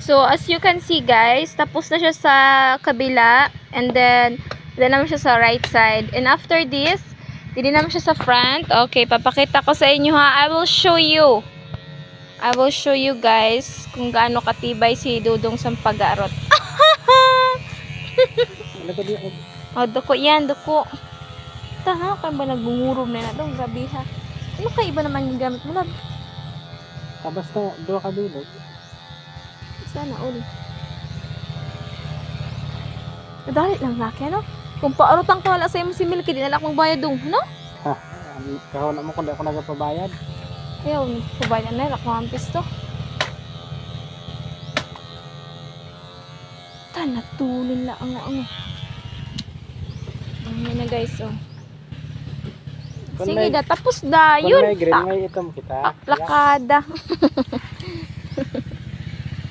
So, as you can see guys, tapos na siya sa kabila. And then naman siya sa right side. And after this, hindi naman siya sa front. Okay, papakita ko sa inyo ha. I will show you guys kung gaano katibay si Dudong sa pag-aarot. Oh, duko yan, duko. Taha, kaya ba nagbungurom na dong? Grabe ha. Ano ka iba naman yung gamit mo lang? Basta dua ka bilog. Sana uli. Dali lang laki, ano? Kung paarutan ko wala sa iyo si Milky, di na lang akong bayad dong, no? Ha, kahon na mo kung di ako nagpabayad. Ayaw, pabayad na ako ang pisto. Natulin lang ang Ayan na guys, oh. Sige da, tapos da, yun. Kung may green, may itom kita. Plakada.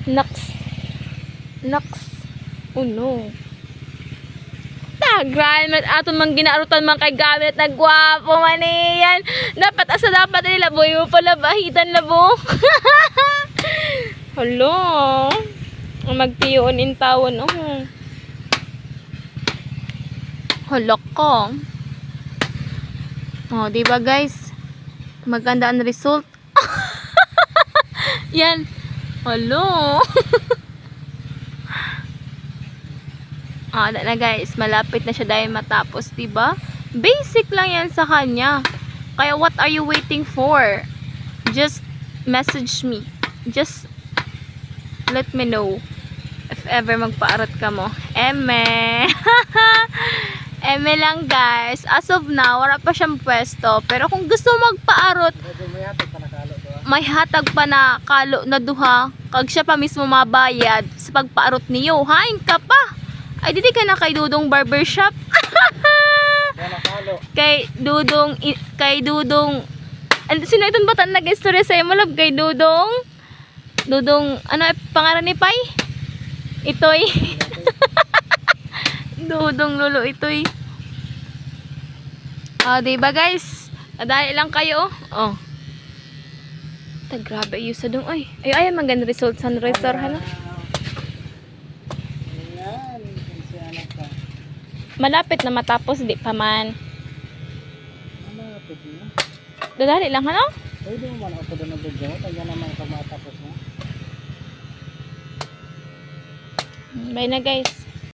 Naks. Oh no. Grind aton man ginaarutan man kay gamit na gwapo man yan. Dapat nila boy mo pala bahitan labo. Hello. Magtiyon in tawon oh. Holok ko. Oh, di ba guys? Maganda ang result. Yan. Hello. Na guys, malapit na siya dahil matapos, diba? Basic lang yan sa kanya. Kaya what are you waiting for? Just message me. Just let me know if ever magpaarat ka mo. Eme. Eme lang guys. As of now, wala pa siyang pwesto. Pero kung gusto magpaarot, may hatag pa na kalo na duha. Kag siya pa mismo mabayad sa pagpaarot niyo. Hain ka pa. Ay, didi ka na kay Dudong Barbershop. Kay Dudong, sino itong bata nag-story sa'yo mo, love? Kay Dudong, ano pangalan ni Pai? Itoy. Dudong Lolo Itoy. Diba guys? Adali lang kayo, oh. Grabe, yung sa dong, ay, maganda result sa resort, ano? Malapit na matapos, di pa man. Malapit na. Dadali lang, ano? Pwede mo man ako doon na video. Kaya naman ito matapos na. Bye na guys.